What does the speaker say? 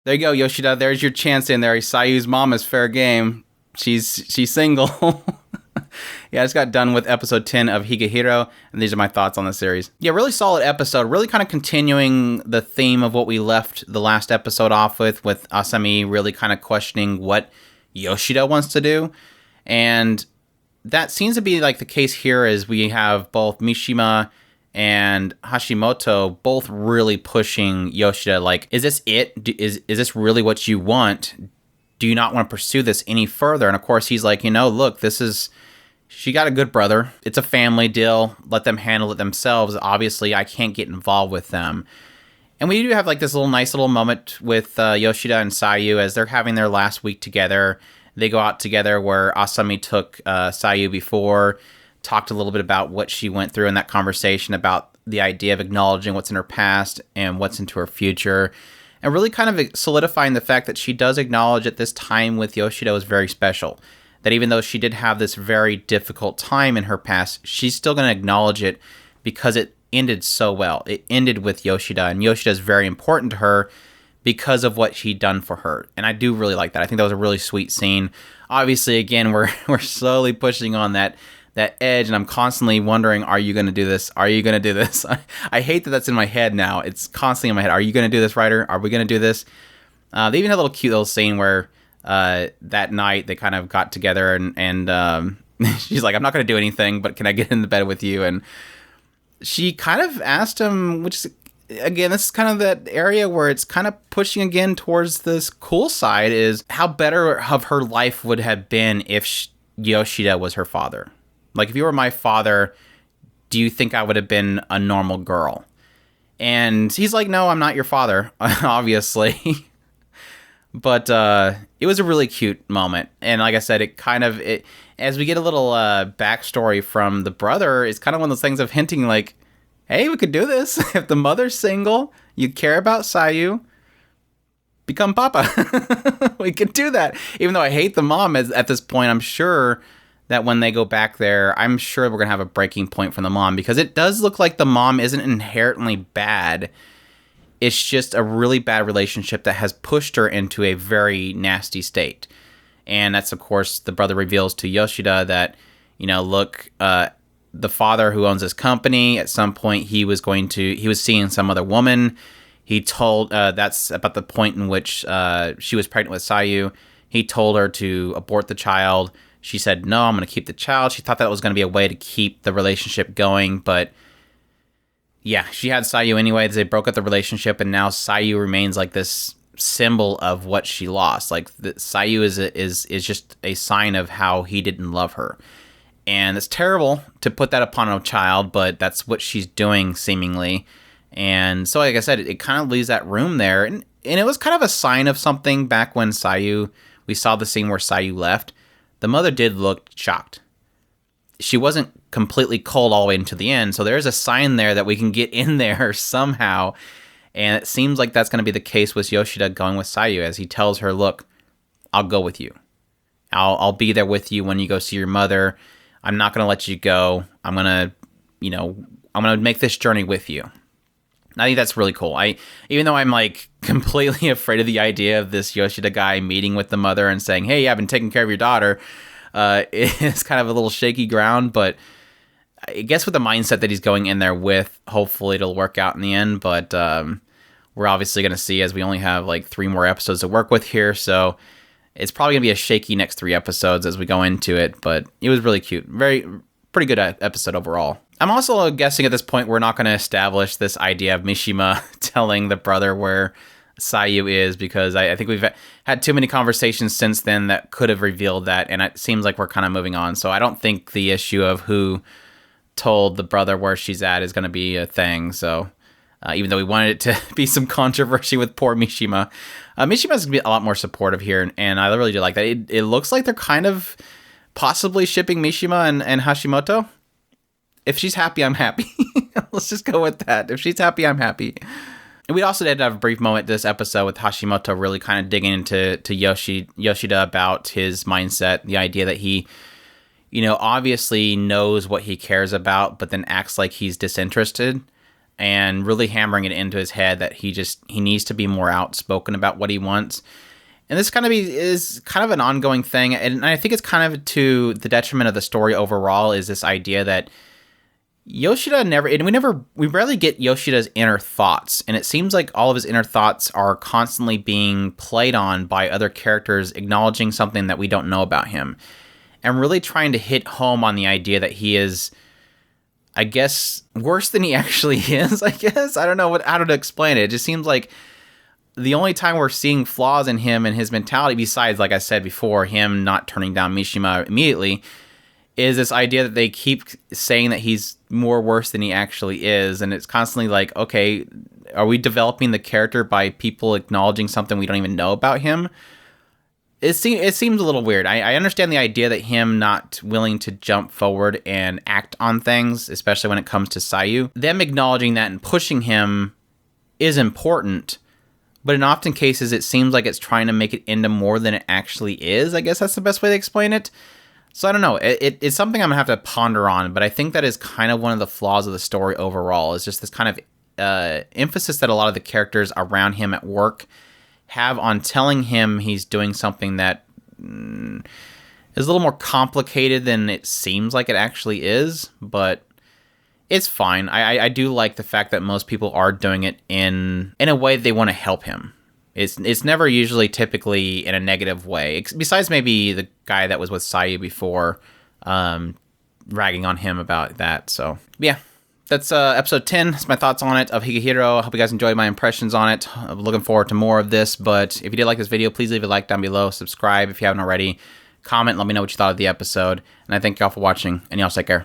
There you go, Yoshida. There's your chance in there. Sayu's mom is fair game. She's single. Yeah, I just got done with episode 10 of Higehiro, and these are my thoughts on the series. Yeah, really solid episode. Really kind of continuing the theme of what we left the last episode off with Asami really kind of questioning what Yoshida wants to do. And that seems to be like the case here is we have both Mishima and Hashimoto both really pushing Yoshida, like, is this it? Is this really what you want? Do you not want to pursue this any further? And of course, he's like, look, she got a good brother. It's a family deal. Let them handle it themselves. Obviously, I can't get involved with them. And we do have like this nice little moment with Yoshida and Sayu as they're having their last week together. They go out together where Asami took Sayu before, talked a little bit about what she went through in that conversation about the idea of acknowledging what's in her past and what's into her future. And really kind of solidifying the fact that she does acknowledge that this time with Yoshida was very special. That even though she did have this very difficult time in her past, she's still going to acknowledge it because it ended so well. It ended with Yoshida, and Yoshida is very important to her because of what he'd done for her. And I do really like that. I think that was a really sweet scene. Obviously, again, we're slowly pushing on that edge, and I'm constantly wondering, are you going to do this? Are you going to do this? I hate that that's in my head now. It's constantly in my head. Are you going to do this, writer? Are we going to do this? They even had a little cute little scene where that night they kind of got together and she's like, I'm not going to do anything, but can I get in the bed with you? And she kind of asked him, which is, again, this is kind of that area where it's kind of pushing again towards this cool side, is how better of her life would have been if Yoshida was her father. Like, if you were my father, do you think I would have been a normal girl? And he's like, no, I'm not your father, obviously. But it was a really cute moment. And like I said, it as we get a little backstory from the brother, it's kind of one of those things of hinting like, hey, we could do this. If the mother's single, you care about Sayu, become Papa. We could do that. Even though I hate the mom at this point, I'm sure that when they go back there, I'm sure we're going to have a breaking point from the mom, because it does look like the mom isn't inherently bad. It's just a really bad relationship that has pushed her into a very nasty state. And that's, of course, the brother reveals to Yoshida that, look, the father who owns this company, at some point he was seeing some other woman. He told, that's about the point in which she was pregnant with Sayu. He told her to abort the child. She said, no, I'm going to keep the child. She thought that was going to be a way to keep the relationship going, but yeah, she had Sayu anyway. They broke up the relationship, and now Sayu remains like this symbol of what she lost. Like, Sayu is just a sign of how he didn't love her. And it's terrible to put that upon a child, but that's what she's doing, seemingly. And so, like I said, it kind of leaves that room there. And it was kind of a sign of something back when we saw the scene where Sayu left. The mother did look shocked. She wasn't completely cold all the way until the end, so there's a sign there that we can get in there somehow. And it seems like that's going to be the case with Yoshida going with Sayu, as he tells her, look, I'll go with you. I'll be there with you when you go see your mother. I'm not going to let you go. I'm going to make this journey with you. I think that's really cool. Even though I'm like completely afraid of the idea of this Yoshida guy meeting with the mother and saying, hey, I've been taking care of your daughter, it's kind of a little shaky ground, but I guess with the mindset that he's going in there with, hopefully it'll work out in the end. But we're obviously going to see, as we only have like 3 more episodes to work with here, so it's probably going to be a shaky next 3 episodes as we go into it, but it was really cute. Pretty good episode overall. I'm also guessing at this point we're not going to establish this idea of Mishima telling the brother where Sayu is, because I think we've had too many conversations since then that could have revealed that, and it seems like we're kind of moving on. So I don't think the issue of who told the brother where she's at is going to be a thing. So even though we wanted it to be some controversy with poor Mishima, Mishima's going to be a lot more supportive here, and I really do like that. It looks like they're kind of possibly shipping Mishima and Hashimoto. If she's happy, I'm happy. Let's just go with that. If she's happy, I'm happy. And we also did have a brief moment this episode with Hashimoto really kind of digging into Yoshida about his mindset, the idea that he, obviously knows what he cares about, but then acts like he's disinterested. and really hammering it into his head that he needs to be more outspoken about what he wants. And this is kind of an ongoing thing, and I think it's kind of to the detriment of the story overall, is this idea that Yoshida we rarely get Yoshida's inner thoughts, and it seems like all of his inner thoughts are constantly being played on by other characters acknowledging something that we don't know about him, and really trying to hit home on the idea that he is, I guess, worse than he actually is. I guess I don't know how to explain it. It just seems like the only time we're seeing flaws in him and his mentality, besides, like I said before, him not turning down Mishima immediately, is this idea that they keep saying that he's more worse than he actually is. And it's constantly like, okay, are we developing the character by people acknowledging something we don't even know about him? It seems a little weird. I understand the idea that him not willing to jump forward and act on things, especially when it comes to Sayu, them acknowledging that and pushing him is important. But in often cases, it seems like it's trying to make it into more than it actually is. I guess that's the best way to explain it. So I don't know. It's something I'm going to have to ponder on, but I think that is kind of one of the flaws of the story overall, is just this kind of emphasis that a lot of the characters around him at work have on telling him he's doing something that is a little more complicated than it seems like it actually is, but it's fine. I do like the fact that most people are doing it in a way they want to help him. It's never usually typically in a negative way, besides maybe the guy that was with Sayu before, ragging on him about that. So yeah, that's episode 10. That's my thoughts on it of Higehiro. I hope you guys enjoyed my impressions on it. I'm looking forward to more of this, but if you did like this video, please leave a like down below. Subscribe if you haven't already. Comment, let me know what you thought of the episode. And I thank y'all for watching, and y'all take care.